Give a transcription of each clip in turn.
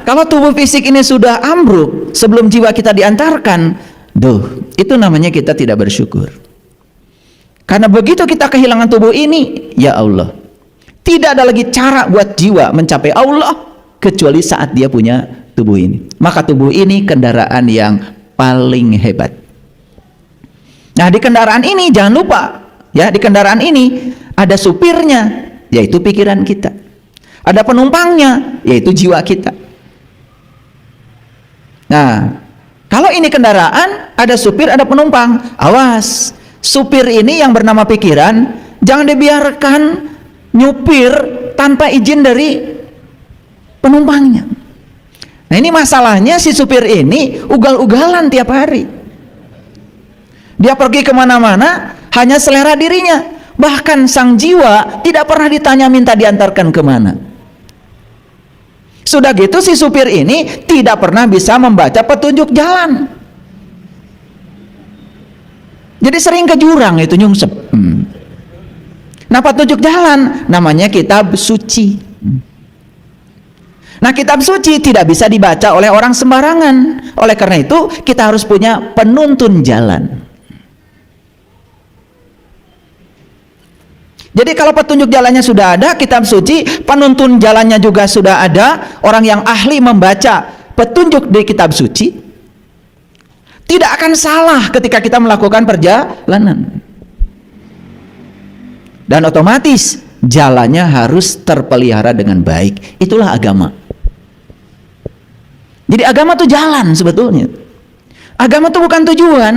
kalau tubuh fisik ini sudah ambruk sebelum jiwa kita diantarkan, itu namanya kita tidak bersyukur. Karena begitu kita kehilangan tubuh ini, ya Allah, tidak ada lagi cara buat jiwa mencapai Allah kecuali saat dia punya tubuh ini. Maka tubuh ini kendaraan yang paling hebat. Nah, di kendaraan ini jangan lupa, ya, di kendaraan ini ada supirnya, yaitu pikiran kita. Ada penumpangnya, yaitu jiwa kita. Nah, kalau ini kendaraan, ada supir, ada penumpang. Awas, supir ini yang bernama pikiran, jangan dibiarkan nyupir tanpa izin dari penumpangnya. Nah, ini masalahnya, si supir ini ugal-ugalan tiap hari. Dia pergi kemana-mana hanya selera dirinya. Bahkan sang jiwa tidak pernah ditanya minta diantarkan kemana. Sudah gitu si supir ini tidak pernah bisa membaca petunjuk jalan. Jadi sering ke jurang itu nyungsep. Nah, petunjuk jalan namanya kitab suci. Nah, kitab suci tidak bisa dibaca oleh orang sembarangan. Oleh karena itu kita harus punya penuntun jalan. Jadi kalau petunjuk jalannya sudah ada, kitab suci, penuntun jalannya juga sudah ada, orang yang ahli membaca petunjuk di kitab suci, tidak akan salah ketika kita melakukan perjalanan. Dan otomatis jalannya harus terpelihara dengan baik. Itulah agama. Jadi agama itu jalan sebetulnya. Agama itu bukan tujuan.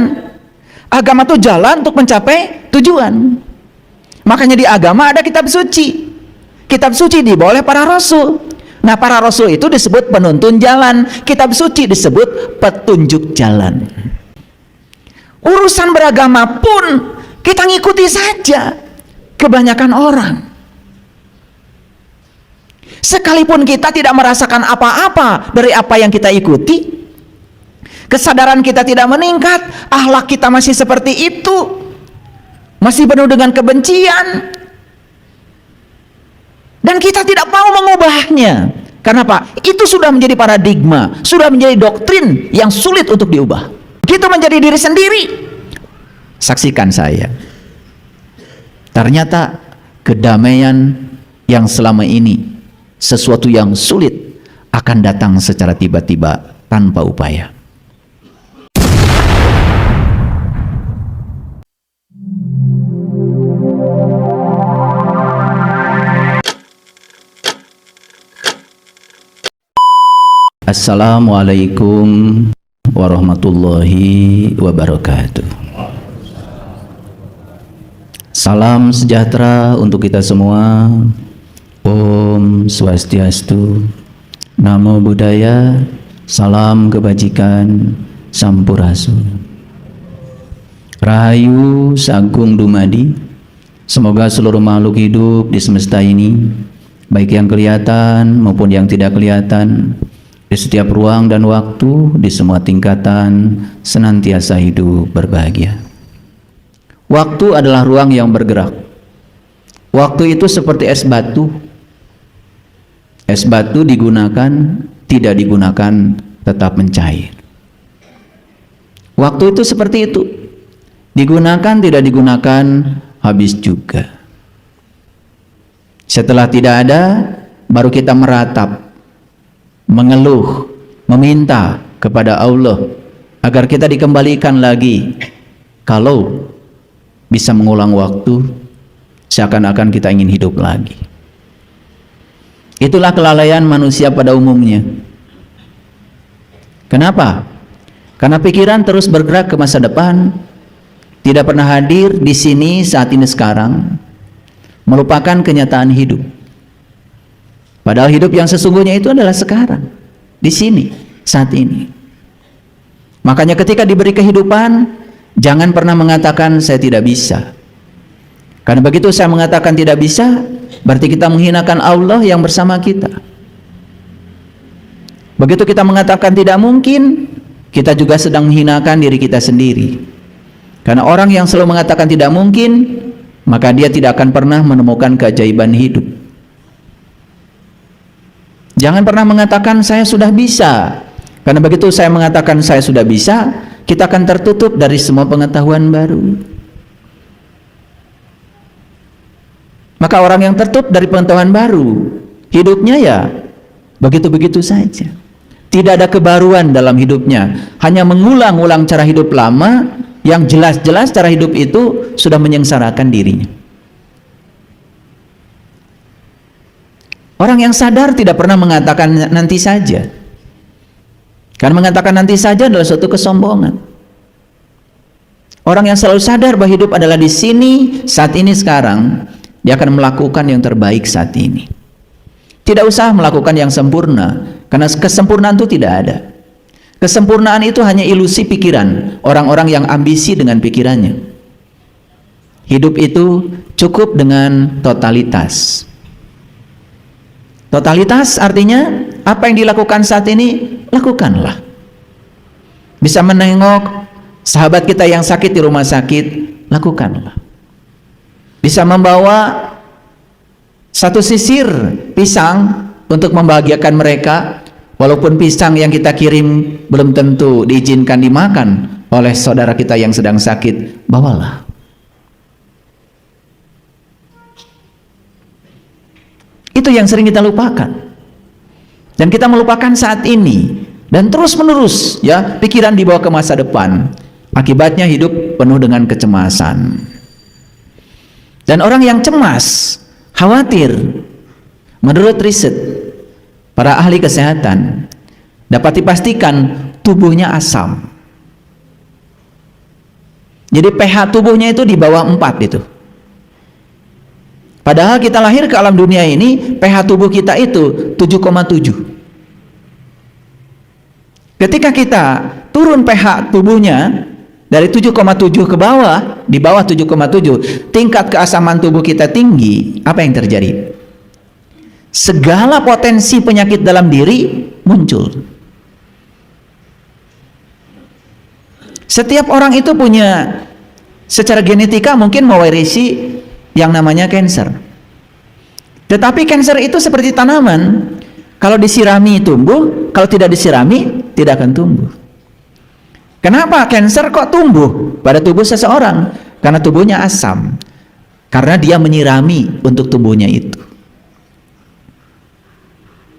Agama itu jalan untuk mencapai tujuan. Makanya di agama ada kitab suci. Kitab suci dibawa oleh para rasul. Nah, para rasul itu disebut penuntun jalan. Kitab suci disebut petunjuk jalan. Urusan beragama pun kita ngikuti saja kebanyakan orang. Sekalipun kita tidak merasakan apa-apa dari apa yang kita ikuti, kesadaran kita tidak meningkat, akhlak kita masih seperti itu, masih penuh dengan kebencian, dan kita tidak mau mengubahnya. Kenapa? Itu sudah menjadi paradigma, sudah menjadi doktrin yang sulit untuk diubah. Begitu menjadi diri sendiri. Saksikan saya, ternyata kedamaian yang selama ini sesuatu yang sulit akan datang secara tiba-tiba tanpa upaya. Assalamualaikum warahmatullahi wabarakatuh. Salam sejahtera untuk kita semua. Om Swastiastu, Namo Buddhaya, salam kebajikan, Sampurasun. Rahayu Sagung Dumadi. Semoga seluruh makhluk hidup di semesta ini, baik yang kelihatan maupun yang tidak kelihatan, di setiap ruang dan waktu, di semua tingkatan, senantiasa hidup berbahagia. Waktu adalah ruang yang bergerak. Waktu itu seperti es batu. Es batu digunakan, tidak digunakan, tetap mencair. Waktu itu seperti itu. Digunakan, tidak digunakan, habis juga. Setelah tidak ada, baru kita meratap, mengeluh, meminta kepada Allah agar kita dikembalikan lagi. Kalau bisa mengulang waktu, seakan-akan kita ingin hidup lagi. Itulah kelalaian manusia pada umumnya. Kenapa? Karena pikiran terus bergerak ke masa depan, tidak pernah hadir di sini saat ini sekarang, melupakan kenyataan hidup. Padahal hidup yang sesungguhnya itu adalah sekarang, di sini, saat ini. Makanya ketika diberi kehidupan, jangan pernah mengatakan saya tidak bisa. Karena begitu saya mengatakan tidak bisa, berarti kita menghinakan Allah yang bersama kita. Begitu kita mengatakan tidak mungkin, kita juga sedang menghinakan diri kita sendiri. Karena orang yang selalu mengatakan tidak mungkin, maka dia tidak akan pernah menemukan keajaiban hidup. Jangan pernah mengatakan saya sudah bisa. Karena begitu saya mengatakan saya sudah bisa, kita akan tertutup dari semua pengetahuan baru. Maka orang yang tertutup dari pengetahuan baru, hidupnya ya begitu-begitu saja. Tidak ada kebaruan dalam hidupnya, hanya mengulang-ulang cara hidup lama yang jelas-jelas cara hidup itu sudah menyengsarakan dirinya. Orang yang sadar tidak pernah mengatakan nanti saja. Karena mengatakan nanti saja adalah suatu kesombongan. Orang yang selalu sadar bahwa hidup adalah di sini, saat ini, sekarang, dia akan melakukan yang terbaik saat ini. Tidak usah melakukan yang sempurna, karena kesempurnaan itu tidak ada. Kesempurnaan itu hanya ilusi pikiran orang-orang yang ambisi dengan pikirannya. Hidup itu cukup dengan totalitas. Totalitas artinya apa yang dilakukan saat ini, lakukanlah. Bisa menengok sahabat kita yang sakit di rumah sakit, lakukanlah. Bisa membawa satu sisir pisang untuk membahagiakan mereka, walaupun pisang yang kita kirim belum tentu diizinkan dimakan oleh saudara kita yang sedang sakit, bawalah. Itu yang sering kita lupakan. Dan kita melupakan saat ini dan terus menerus ya, pikiran dibawa ke masa depan. Akibatnya hidup penuh dengan kecemasan. Dan orang yang cemas, khawatir, menurut riset para ahli kesehatan, dapat dipastikan tubuhnya asam. Jadi pH tubuhnya itu di bawah 4 itu. Padahal kita lahir ke alam dunia ini, pH tubuh kita itu 7,7. Ketika kita turun pH tubuhnya dari 7,7 ke bawah, di bawah 7,7, tingkat keasaman tubuh kita tinggi, apa yang terjadi? Segala potensi penyakit dalam diri muncul. Setiap orang itu punya, secara genetika mungkin mewarisi yang namanya kanker. Tetapi kanker itu seperti tanaman, kalau disirami tumbuh, kalau tidak disirami tidak akan tumbuh. Kenapa kanker kok tumbuh pada tubuh seseorang? Karena tubuhnya asam, karena dia menyirami untuk tumbuhnya itu.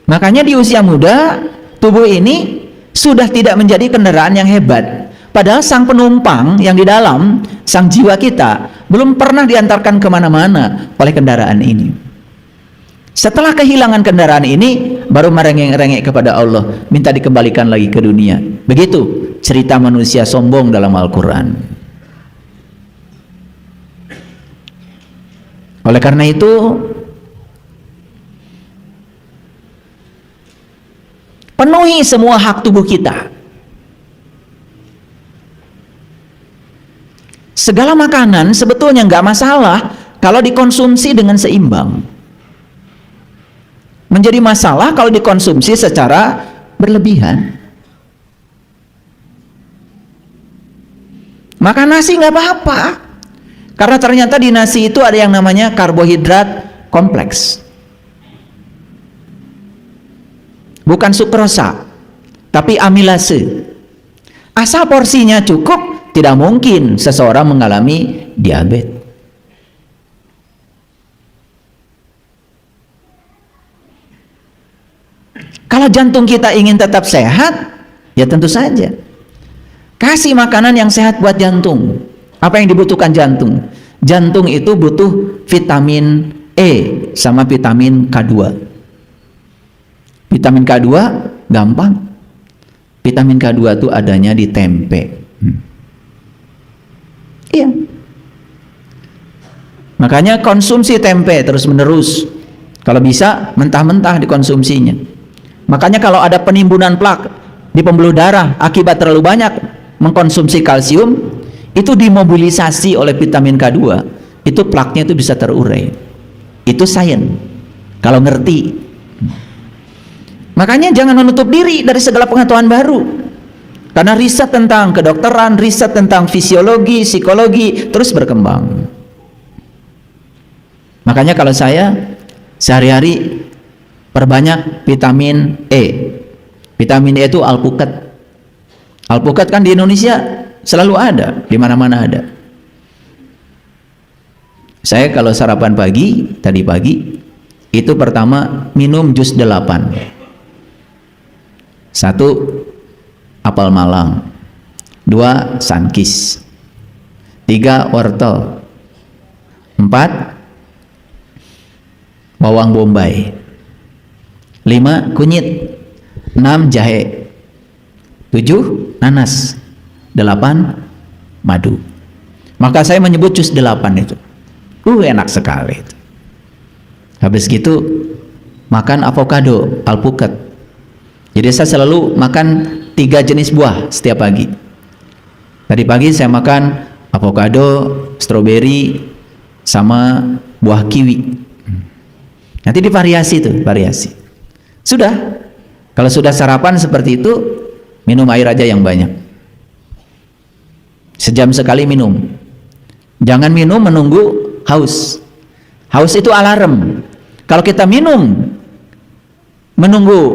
Makanya di usia muda, tubuh ini sudah tidak menjadi kendaraan yang hebat. Padahal sang penumpang yang di dalam, sang jiwa kita, belum pernah diantarkan kemana-mana oleh kendaraan ini. Setelah kehilangan kendaraan ini, baru merengek-rengek kepada Allah, minta dikembalikan lagi ke dunia. Begitu cerita manusia sombong dalam Al-Quran. Oleh karena itu, penuhi semua hak tubuh kita. Segala makanan sebetulnya nggak masalah kalau dikonsumsi dengan seimbang. Menjadi masalah kalau dikonsumsi secara berlebihan. Makan nasi nggak apa-apa, karena ternyata di nasi itu ada yang namanya karbohidrat kompleks. Bukan sukrosa, tapi amilase. Asal porsinya cukup, tidak mungkin seseorang mengalami diabetes. Kalau jantung kita ingin tetap sehat, ya tentu saja kasih makanan yang sehat buat jantung. Apa yang dibutuhkan jantung? Jantung itu butuh vitamin E sama vitamin K2. Vitamin K2 gampang. Vitamin K2 itu adanya di tempe. Iya. Makanya konsumsi tempe terus menerus. Kalau bisa mentah-mentah dikonsumsinya. Makanya kalau ada penimbunan plak di pembuluh darah akibat terlalu banyak mengkonsumsi kalsium, itu dimobilisasi oleh vitamin K2. Itu plaknya itu bisa terurai. Itu sains. Kalau ngerti. Makanya jangan menutup diri dari segala pengetahuan baru. Karena riset tentang kedokteran, riset tentang fisiologi, psikologi terus berkembang. Makanya kalau saya sehari-hari perbanyak vitamin E. Vitamin E itu alpukat. Alpukat kan di Indonesia selalu ada, di mana-mana ada. Saya kalau sarapan pagi, tadi pagi, itu pertama minum jus 8. 1 apel malang, 2 sunkist, 3 wortel, 4 bawang bombay, 5 kunyit, 6 jahe, 7 nanas, 8 madu. Maka saya menyebut jus 8 itu. Enak sekali itu. Habis gitu makan avocado, alpukat. Jadi saya selalu makan 3 jenis buah setiap pagi. Tadi pagi saya makan avocado, stroberi, sama buah kiwi. Nanti divariasi tuh, variasi. Sudah. Kalau sudah sarapan seperti itu, minum air aja yang banyak. Sejam sekali minum. Jangan minum menunggu haus. Haus itu alarm. Kalau kita minum menunggu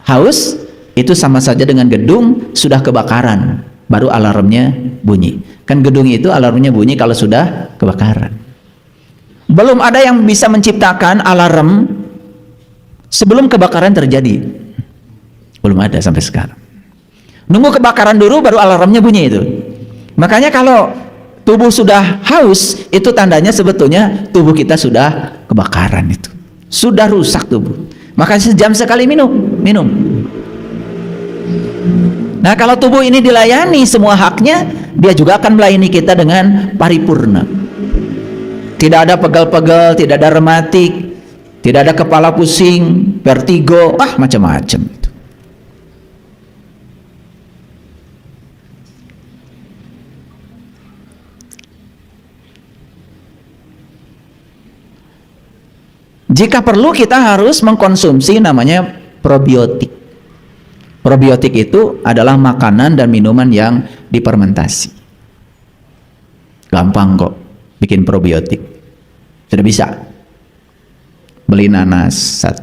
haus, itu sama saja dengan gedung sudah kebakaran, baru alarmnya bunyi. Kan gedung itu alarmnya bunyi kalau sudah kebakaran. Belum ada yang bisa menciptakan alarm sebelum kebakaran terjadi. Belum ada sampai sekarang. Nunggu kebakaran dulu baru alarmnya bunyi itu. Makanya kalau tubuh sudah haus, itu tandanya sebetulnya tubuh kita sudah kebakaran itu. Sudah rusak tubuh. Makanya sejam sekali minum. Nah, kalau tubuh ini dilayani semua haknya, dia juga akan melayani kita dengan paripurna. Tidak ada pegal-pegal, tidak ada rematik, tidak ada kepala pusing, vertigo, macam-macam itu. Jika perlu kita harus mengkonsumsi namanya probiotik. Probiotik itu adalah makanan dan minuman yang difermentasi. Gampang kok bikin probiotik. Sudah bisa. Beli nanas 1.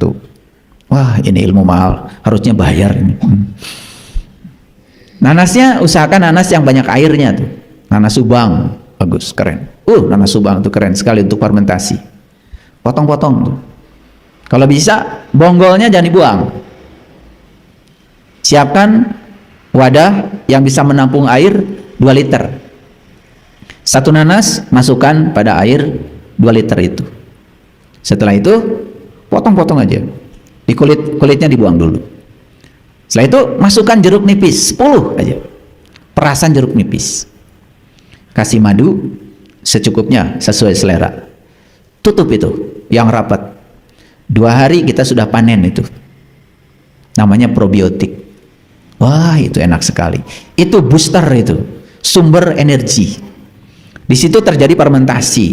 Wah, ini ilmu mahal, harusnya bayar ini. Nanasnya usahakan nanas yang banyak airnya tuh. Nanas Subang, bagus, keren. Nanas Subang itu keren sekali untuk fermentasi. Potong-potong tuh. Kalau bisa, bonggolnya jangan dibuang. Siapkan wadah yang bisa menampung air 2 liter. 1 nanas masukkan pada air 2 liter itu. Setelah itu potong-potong aja. Di kulitnya dibuang dulu. Setelah itu masukkan jeruk nipis 10 aja. Perasan jeruk nipis. Kasih madu secukupnya sesuai selera. Tutup itu yang rapat. 2 hari kita sudah panen itu. Namanya probiotik. Wah, itu enak sekali. Itu booster itu, sumber energi. Di situ terjadi fermentasi.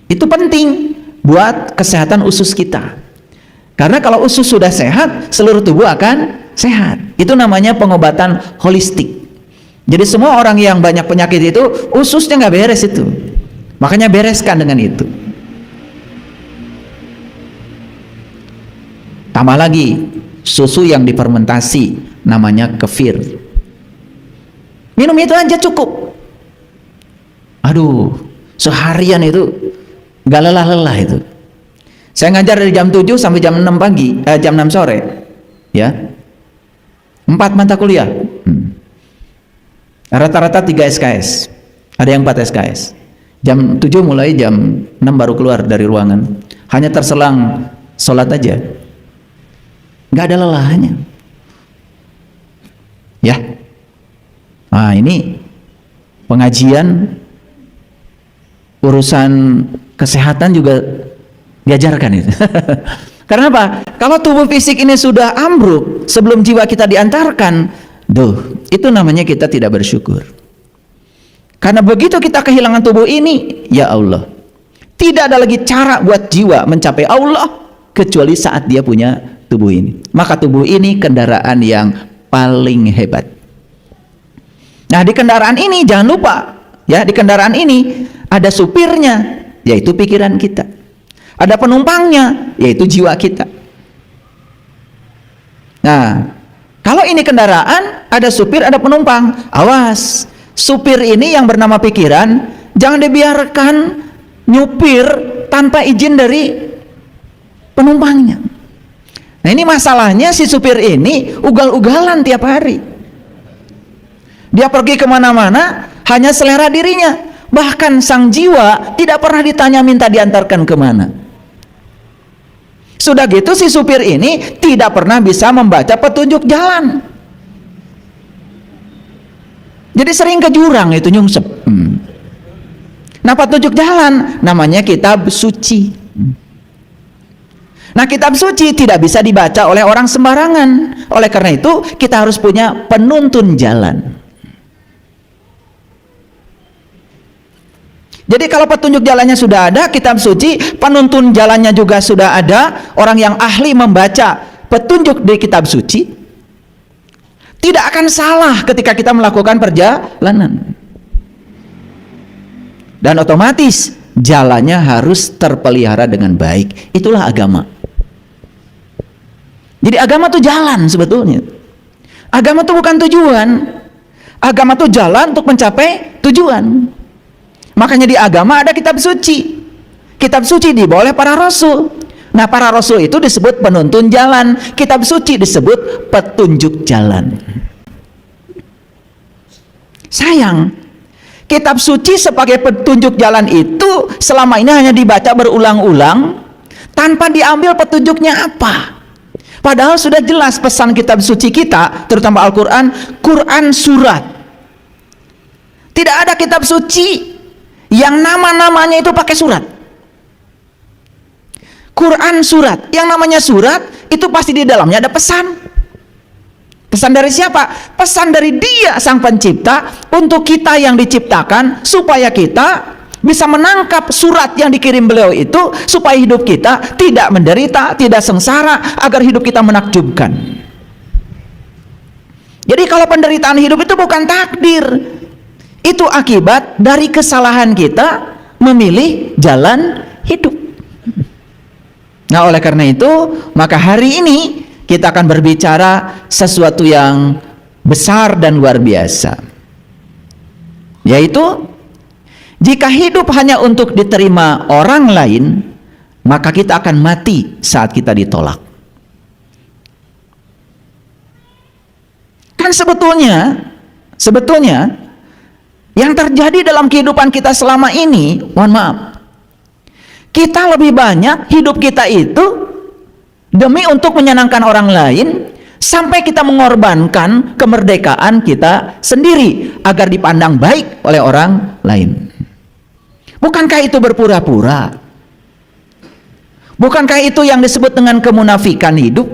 Itu penting buat kesehatan usus kita. Karena kalau usus sudah sehat, seluruh tubuh akan sehat. Itu namanya pengobatan holistik. Jadi semua orang yang banyak penyakit itu ususnya nggak beres itu. Makanya bereskan dengan itu. Tambah lagi susu yang difermentasi, namanya kefir. Minum itu aja cukup. Aduh, seharian itu gak lelah-lelah itu. Saya ngajar dari jam 7 sampai jam 6 pagi, jam 6 sore. Ya. 4 mata kuliah. Rata-rata 3 SKS. Ada yang 4 SKS. Jam 7 mulai, jam 6 baru keluar dari ruangan. Hanya terselang sholat aja. Gak ada lelahnya. Ya. Nah, ini pengajian urusan kesehatan juga diajarkan itu. Karena apa? Kalau tubuh fisik ini sudah ambruk sebelum jiwa kita diantarkan, itu namanya kita tidak bersyukur. Karena begitu kita kehilangan tubuh ini, ya Allah, tidak ada lagi cara buat jiwa mencapai Allah kecuali saat dia punya tubuh ini. Maka tubuh ini kendaraan yang paling hebat. Nah, di kendaraan ini jangan lupa, ya, di kendaraan ini ada supirnya, yaitu pikiran kita. Ada penumpangnya, yaitu jiwa kita. Nah, kalau ini kendaraan, ada supir, ada penumpang. Awas, supir ini yang bernama pikiran, jangan dibiarkan nyupir tanpa izin dari penumpangnya. Nah, ini masalahnya, si supir ini ugal-ugalan tiap hari. Dia pergi kemana-mana hanya selera dirinya. Bahkan sang jiwa tidak pernah ditanya minta diantarkan kemana. Sudah gitu si supir ini tidak pernah bisa membaca petunjuk jalan. Jadi sering ke jurang itu nyungsep. Nah, petunjuk jalan namanya kitab suci. Nah, kitab suci tidak bisa dibaca oleh orang sembarangan. Oleh karena itu kita harus punya penuntun jalan. Jadi kalau petunjuk jalannya sudah ada, kitab suci, penuntun jalannya juga sudah ada, orang yang ahli membaca petunjuk di kitab suci, tidak akan salah ketika kita melakukan perjalanan. Dan otomatis jalannya harus terpelihara dengan baik. Itulah agama. Jadi agama itu jalan sebetulnya. Agama itu bukan tujuan. Agama itu jalan untuk mencapai tujuan. Makanya di agama ada kitab suci. Kitab suci dibawa oleh para rasul. Nah, para rasul itu disebut penuntun jalan. Kitab suci disebut petunjuk jalan. Sayang, kitab suci sebagai petunjuk jalan itu selama ini hanya dibaca berulang-ulang tanpa diambil petunjuknya apa. Padahal sudah jelas pesan kitab suci kita, terutama Al-Quran, Quran surat. Tidak ada kitab suci yang nama-namanya itu pakai surat. Quran surat, yang namanya surat itu pasti di dalamnya ada pesan. Pesan dari siapa? Pesan dari Dia sang pencipta untuk kita yang diciptakan, supaya kita bisa menangkap surat yang dikirim beliau itu, supaya hidup kita tidak menderita, tidak sengsara, agar hidup kita menakjubkan. Jadi kalau penderitaan hidup itu bukan takdir, itu akibat dari kesalahan kita memilih jalan hidup. Nah, oleh karena itu, maka hari ini kita akan berbicara sesuatu yang besar dan luar biasa, yaitu jika hidup hanya untuk diterima orang lain, maka kita akan mati saat kita ditolak. Kan sebetulnya yang terjadi dalam kehidupan kita selama ini, mohon maaf, kita lebih banyak hidup kita itu demi untuk menyenangkan orang lain, sampai kita mengorbankan kemerdekaan kita sendiri agar dipandang baik oleh orang lain. Bukankah itu berpura-pura? Bukankah itu yang disebut dengan kemunafikan hidup?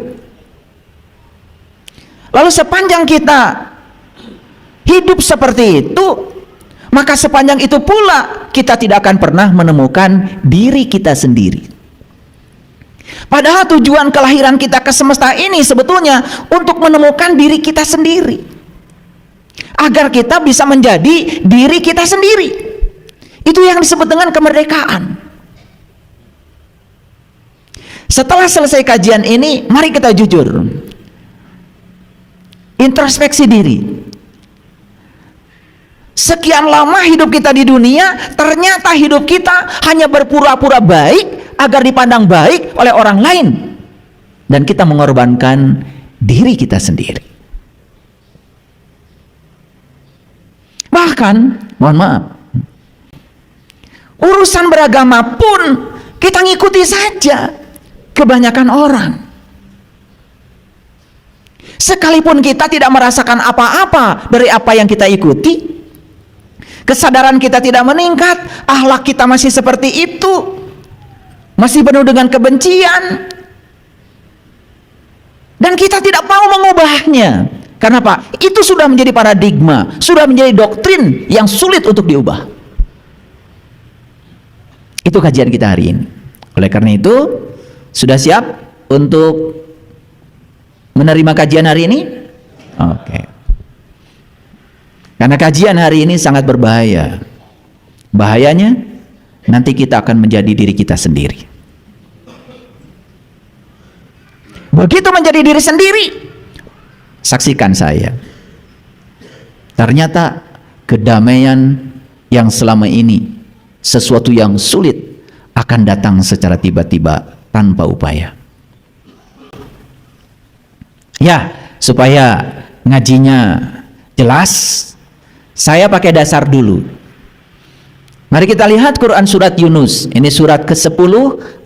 Lalu sepanjang kita hidup seperti itu, maka sepanjang itu pula kita tidak akan pernah menemukan diri kita sendiri. Padahal tujuan kelahiran kita ke semesta ini sebetulnya untuk menemukan diri kita sendiri, agar kita bisa menjadi diri kita sendiri. Itu yang disebut dengan kemerdekaan. Setelah selesai kajian ini, mari kita jujur, introspeksi diri. Sekian lama hidup kita di dunia, ternyata hidup kita hanya berpura-pura baik agar dipandang baik oleh orang lain, dan kita mengorbankan diri kita sendiri. Bahkan, mohon maaf, urusan beragama pun kita ngikuti saja kebanyakan orang. Sekalipun kita tidak merasakan apa-apa dari apa yang kita ikuti, kesadaran kita tidak meningkat, akhlak kita masih seperti itu, masih penuh dengan kebencian, dan kita tidak mau mengubahnya. Karena apa? Itu sudah menjadi paradigma, sudah menjadi doktrin yang sulit untuk diubah. Itu kajian kita hari ini. Oleh karena itu, sudah siap untuk menerima kajian hari ini? Oke. Karena kajian hari ini sangat berbahaya. Bahayanya, nanti kita akan menjadi diri kita sendiri. Begitu menjadi diri sendiri, Saksikan saya. Ternyata kedamaian yang selama ini sesuatu yang sulit akan datang secara tiba-tiba tanpa upaya. Ya, supaya ngajinya jelas, saya pakai dasar dulu. Mari kita lihat Quran surat Yunus. Ini surat ke-10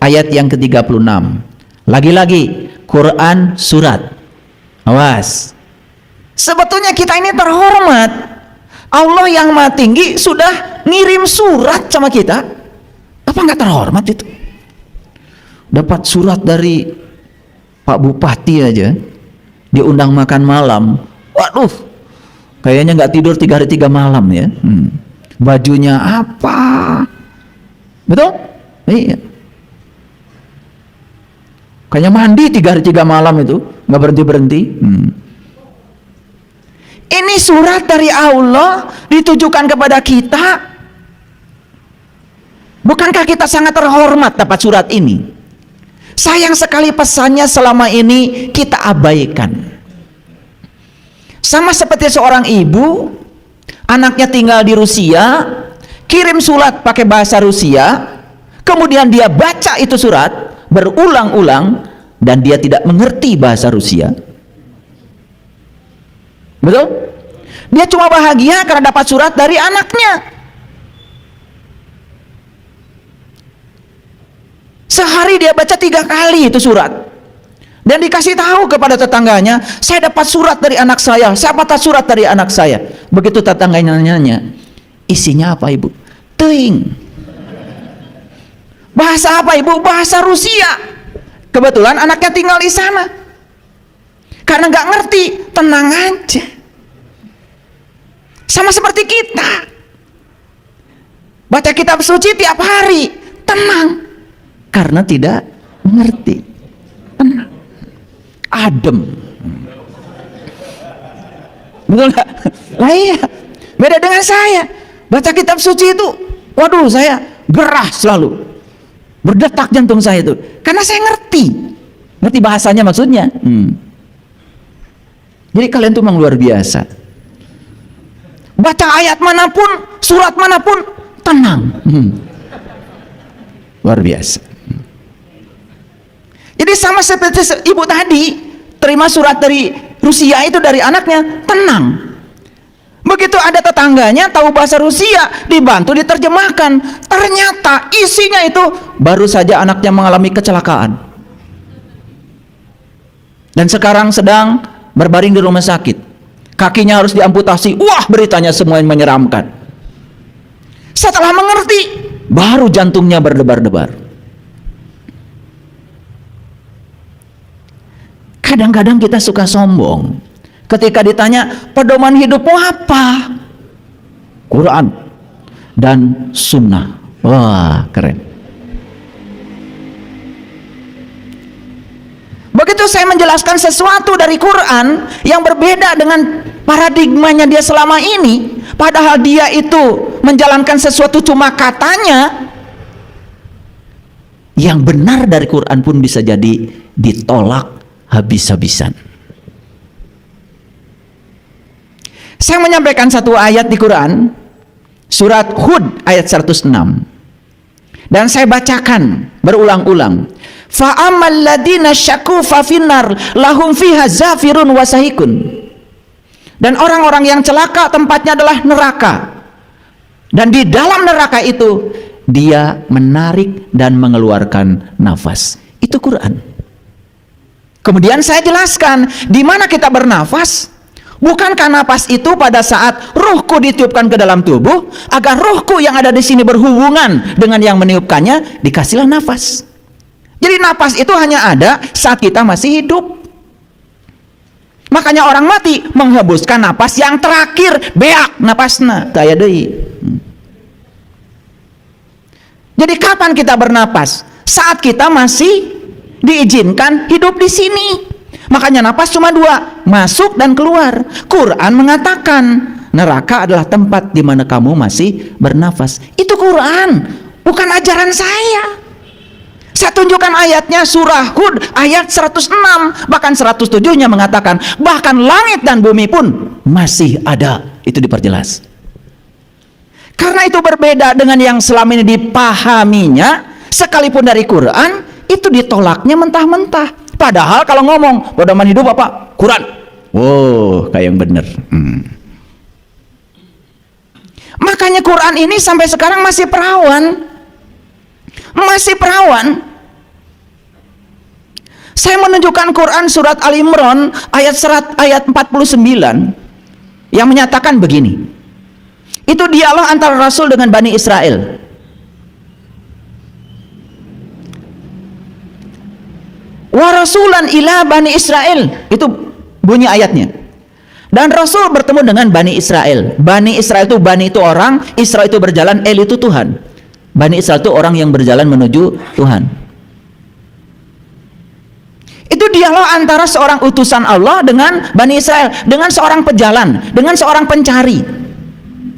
ayat yang ke-36. Lagi-lagi Quran surat. Awas. Sebetulnya kita ini terhormat. Allah yang Maha Tinggi sudah ngirim surat sama kita. Apa nggak terhormat itu? Dapat surat dari Pak Bupati aja, diundang makan malam. Waduh, kayaknya nggak tidur 3 hari 3 malam ya. Bajunya apa? Betul? Iya. Kayaknya mandi 3 hari 3 malam itu, nggak berhenti-berhenti. Ini surat dari Allah ditujukan kepada kita. Bukankah kita sangat terhormat dapat surat ini? Sayang sekali pesannya selama ini kita abaikan. Sama seperti seorang ibu, anaknya tinggal di Rusia, kirim surat pakai bahasa Rusia, kemudian dia baca itu surat berulang-ulang dan dia tidak mengerti bahasa Rusia. Betul? Dia cuma bahagia karena dapat surat dari anaknya. Sehari dia baca 3 kali itu surat. Dan dikasih tahu kepada tetangganya, saya dapat surat dari anak saya, saya dapat surat dari anak saya. Begitu tetangganya nanya, isinya apa ibu? Teuing. Bahasa apa ibu? Bahasa Rusia. Kebetulan anaknya tinggal di sana. Karena nggak ngerti, tenang aja. Sama seperti kita. Baca kitab suci tiap hari, tenang. Karena tidak mengerti. Tenang. Adem. Betul nggak? Lah iya. Beda dengan saya. Baca kitab suci itu, waduh saya gerah selalu. Berdetak jantung saya itu. Karena saya ngerti. Ngerti bahasanya maksudnya. Jadi kalian tuh memang luar biasa. Baca ayat manapun, surat manapun, tenang. Luar biasa. Jadi sama seperti ibu tadi, terima surat dari Rusia itu dari anaknya, tenang. Begitu ada tetangganya tahu bahasa Rusia, dibantu diterjemahkan. Ternyata isinya itu baru saja anaknya mengalami kecelakaan. Dan sekarang sedang berbaring di rumah sakit. Kakinya harus diamputasi. Wah, beritanya semua yang menyeramkan. Setelah mengerti, baru jantungnya berdebar-debar. Kadang-kadang kita suka sombong. Ketika ditanya, pedoman hidupmu apa? Quran dan sunnah. Wah, keren. Begitu saya menjelaskan sesuatu dari Quran yang berbeda dengan paradigmanya dia selama ini, padahal dia itu menjalankan sesuatu cuma katanya, yang benar dari Quran pun bisa jadi ditolak habis-habisan. Saya menyampaikan satu ayat di Quran, surat Hud ayat 106, dan saya bacakan berulang-ulang. Fa'amal ladina syaku fafinar lahum fiha zafirun wasahikun. Dan orang-orang yang celaka tempatnya adalah neraka. Dan di dalam neraka itu dia menarik dan mengeluarkan nafas. Itu Quran. Kemudian saya jelaskan di mana kita bernafas. Bukankah nafas itu pada saat ruhku ditiupkan ke dalam tubuh, agar ruhku yang ada di sini berhubungan dengan yang meniupkannya, dikasihlah nafas. Jadi nafas itu hanya ada saat kita masih hidup. Makanya orang mati menghembuskan nafas yang terakhir, beak napasna kayak deui. Jadi kapan kita bernapas? Saat kita masih diizinkan hidup di sini. Makanya napas cuma 2, masuk dan keluar. Quran mengatakan neraka adalah tempat di mana kamu masih bernafas. Itu Quran, bukan ajaran saya. Saya tunjukkan ayatnya, surah Hud ayat 106, bahkan 107-nya mengatakan bahkan langit dan bumi pun masih ada. Itu diperjelas. Karena itu berbeda dengan yang selama ini dipahaminya, sekalipun dari Quran, itu ditolaknya mentah-mentah. Padahal kalau ngomong pedoman hidup apa? Quran. Wow, kayak yang bener. Makanya Quran ini sampai sekarang masih perawan. Masih perawan. Saya menunjukkan Quran surat Al-Imran ayat 49 yang menyatakan begini. Itu dialog antara Rasul dengan Bani Israel. Wa rasulan ila Bani Israel, itu bunyi ayatnya. Dan Rasul bertemu dengan Bani Israel. Bani Israel itu, Bani itu orang, Israel itu berjalan, El itu Tuhan. Bani Israel itu orang yang berjalan menuju Tuhan. Itu dialog antara seorang utusan Allah dengan Bani Israel, dengan seorang pejalan, dengan seorang pencari.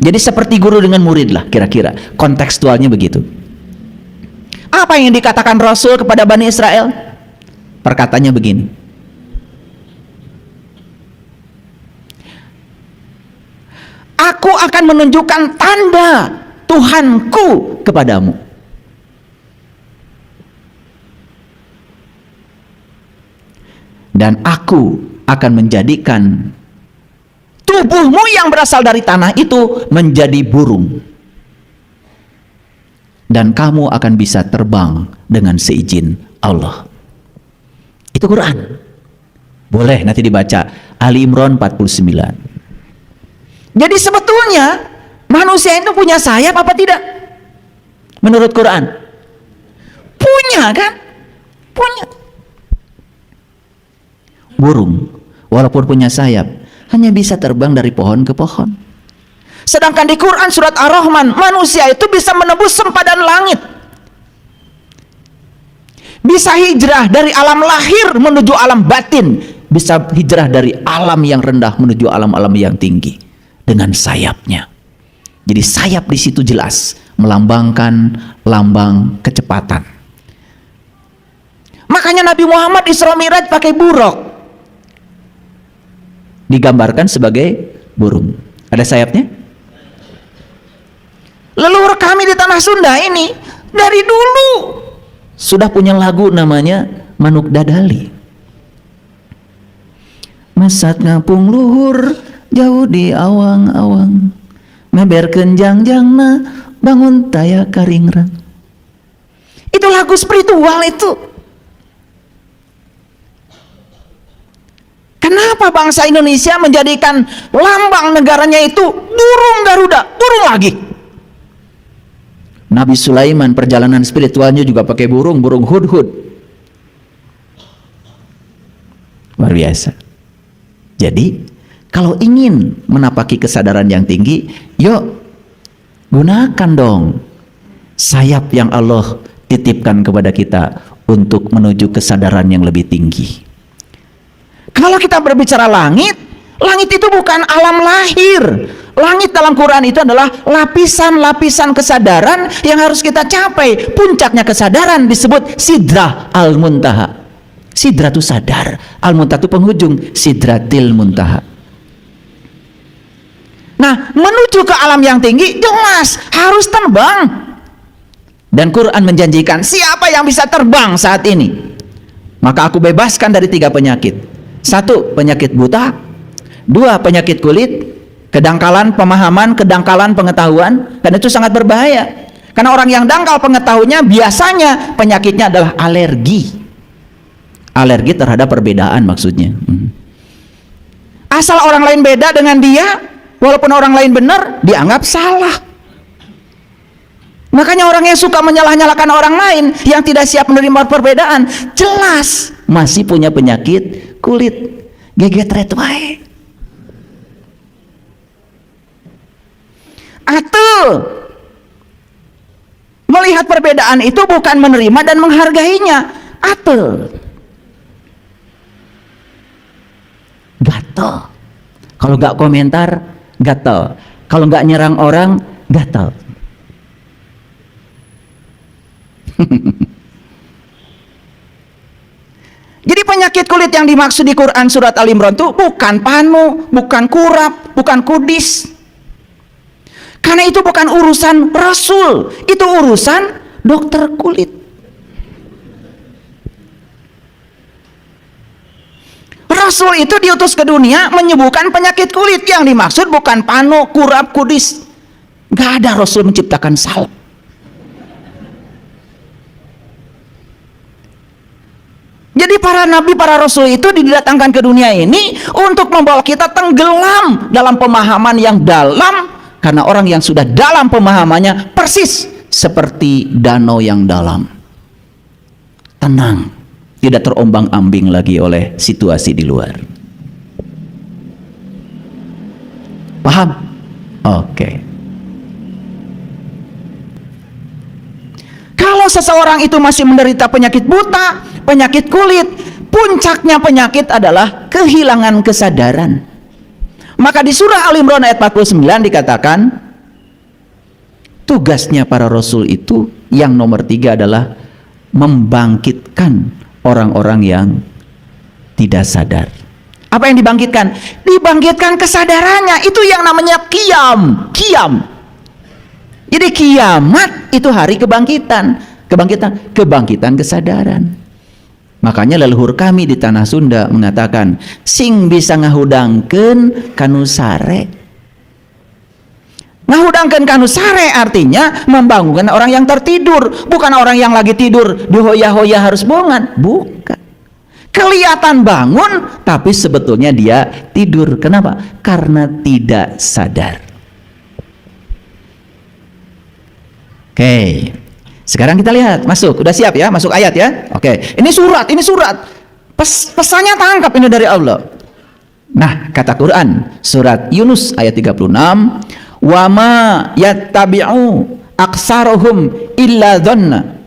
Jadi seperti guru dengan murid lah kira-kira. Kontekstualnya begitu. Apa yang dikatakan Rasul kepada Bani Israel? Perkataannya begini. Aku akan menunjukkan tanda Tuhanku kepadamu. Dan aku akan menjadikan tubuhmu yang berasal dari tanah itu menjadi burung. Dan kamu akan bisa terbang dengan seizin Allah. Itu Quran. Boleh nanti dibaca Ali Imran 49. Jadi sebetulnya manusia itu punya sayap apa tidak? Menurut Quran. Punya kan? Punya. Burung walaupun punya sayap hanya bisa terbang dari pohon ke pohon. Sedangkan di Quran surat Ar-Rahman, manusia itu bisa menembus sempadan langit. Bisa hijrah dari alam lahir menuju alam batin. Bisa hijrah dari alam yang rendah menuju alam-alam yang tinggi dengan sayapnya. Jadi sayap di situ jelas melambangkan lambang kecepatan. Makanya Nabi Muhammad Isra Mi'raj pakai buruk. Digambarkan sebagai burung. Ada sayapnya? Leluhur kami di tanah Sunda ini dari dulu sudah punya lagu namanya Manuk Dadali. Masat ngapung luhur jauh di awang-awang, meber kenjang-jangna bangun taya karingrang. Itu lagu spiritual itu. Kenapa bangsa Indonesia menjadikan lambang negaranya itu burung Garuda, burung lagi? Nabi Sulaiman perjalanan spiritualnya juga pakai burung hudhud. Luar biasa. Jadi kalau ingin menapaki kesadaran yang tinggi, yuk gunakan dong sayap yang Allah titipkan kepada kita untuk menuju kesadaran yang lebih tinggi. Kalau kita berbicara langit, langit itu bukan alam lahir. Langit dalam Quran itu adalah lapisan-lapisan kesadaran yang harus kita capai. Puncaknya kesadaran disebut Sidrah Al-Muntaha. Sidrah itu sadar, Al-Muntaha itu penghujung, Sidratil Muntaha. Nah, menuju ke alam yang tinggi jelas harus terbang. Dan Quran menjanjikan siapa yang bisa terbang saat ini, maka aku bebaskan dari 3 penyakit. 1, penyakit buta. 2, penyakit kulit, kedangkalan pemahaman, kedangkalan pengetahuan. Dan itu sangat berbahaya, karena orang yang dangkal pengetahuannya biasanya penyakitnya adalah alergi. Alergi terhadap perbedaan maksudnya. Asal orang lain beda dengan dia, walaupun orang lain benar, dianggap salah. Makanya orang yang suka menyalah-nyalahkan orang lain, yang tidak siap menerima perbedaan, jelas masih punya penyakit kulit. Gegetret wae. Atau melihat perbedaan itu bukan menerima dan menghargainya. Atau gatel. Kalau nggak komentar, gatel. Kalau nggak nyerang orang, gatel. Jadi penyakit kulit yang dimaksud di Quran surat Al-Imran itu bukan panu, bukan kurap, bukan kudis. Karena itu bukan urusan Rasul, itu urusan dokter kulit. Rasul itu diutus ke dunia menyembuhkan penyakit kulit. Yang dimaksud bukan panu, kurap, kudis. Gak ada Rasul menciptakan salep. Jadi para nabi, para rasul itu didatangkan ke dunia ini untuk membawa kita tenggelam dalam pemahaman yang dalam. Karena orang yang sudah dalam pemahamannya persis seperti danau yang dalam. Tenang, tidak terombang-ambing lagi oleh situasi di luar. Paham? Oke. Kalau seseorang itu masih menderita penyakit buta, penyakit kulit, puncaknya penyakit adalah kehilangan kesadaran. Maka di surah Al-Imran ayat 49 dikatakan, tugasnya para rasul itu yang nomor 3 adalah membangkitkan orang-orang yang tidak sadar. Apa yang dibangkitkan? Dibangkitkan kesadarannya. Itu yang namanya qiyam. Jadi kiamat itu hari kebangkitan. Kebangkitan kesadaran. Makanya leluhur kami di tanah Sunda mengatakan, sing bisa ngahudangkeun kanu sare. Ngahudangkeun kanu sare artinya membangunkan orang yang tertidur, bukan orang yang lagi tidur dihoya-hoya harus bohongan, bukan. Kelihatan bangun tapi sebetulnya dia tidur. Kenapa? Karena tidak sadar. Oke, sekarang kita lihat, masuk, udah siap ya, masuk ayat ya. Oke, ini surat, pesannya tangkap ini dari Allah. Nah, kata Quran, surat Yunus ayat 36, wa ma yattabi'u aksaruhum illa dhanna.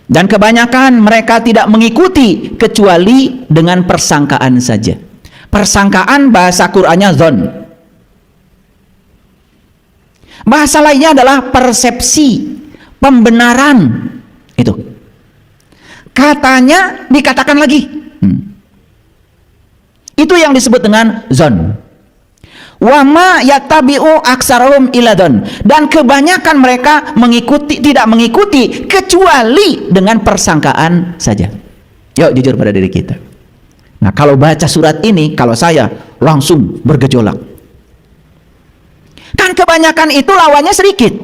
Dan kebanyakan mereka tidak mengikuti kecuali dengan persangkaan saja. Persangkaan bahasa Qur'annya dhon. Bahasa lainnya adalah persepsi, pembenaran. Itu katanya dikatakan lagi. Itu yang disebut dengan zon. Wa ma yattabi'u aksaruhum illa dhon. Dan kebanyakan mereka tidak mengikuti kecuali dengan persangkaan saja. Yuk jujur pada diri kita. Nah, kalau baca surat ini, kalau saya langsung bergejolak. Kan kebanyakan itu lawannya sedikit.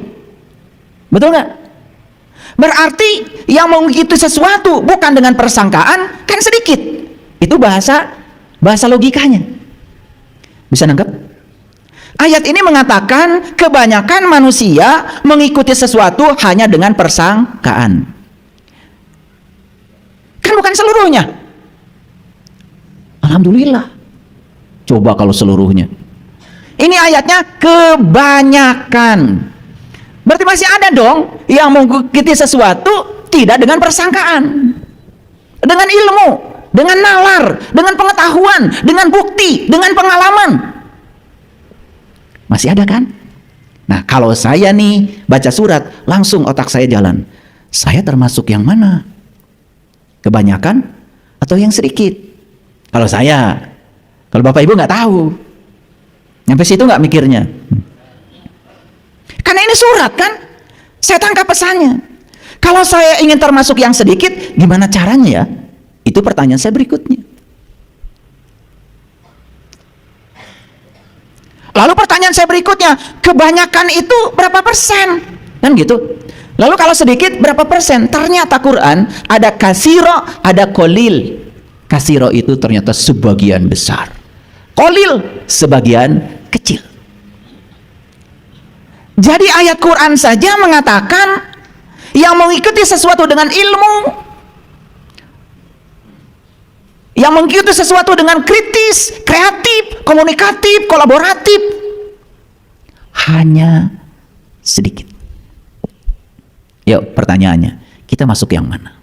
Betul nggak? Berarti yang mengikuti sesuatu bukan dengan persangkaan kan sedikit. Itu bahasa logikanya. Bisa nangkep? Ayat ini mengatakan kebanyakan manusia mengikuti sesuatu hanya dengan persangkaan. Kan bukan seluruhnya. Alhamdulillah. Coba kalau seluruhnya. Ini ayatnya kebanyakan. Berarti masih ada dong yang mengikuti sesuatu tidak dengan persangkaan, dengan ilmu, dengan nalar, dengan pengetahuan, dengan bukti, dengan pengalaman. Masih ada kan? Nah, kalau saya nih baca surat, langsung otak saya jalan. Saya termasuk yang mana? Kebanyakan atau yang sedikit? Kalau saya, kalau Bapak Ibu nggak tahu. Sampai situ nggak mikirnya? Karena ini surat kan, saya tangkap pesannya. Kalau saya ingin termasuk yang sedikit, gimana caranya ya? Itu pertanyaan saya berikutnya. Lalu pertanyaan saya berikutnya, kebanyakan itu berapa persen? Kan gitu. Lalu kalau sedikit berapa persen? Ternyata Quran ada kasiro, ada kolil. Kasiro itu ternyata sebagian besar. Kolil sebagian kecil. Jadi ayat Quran saja mengatakan yang mengikuti sesuatu dengan ilmu, yang mengikuti sesuatu dengan kritis, kreatif, komunikatif, kolaboratif, hanya sedikit. Yuk pertanyaannya, kita masuk yang mana?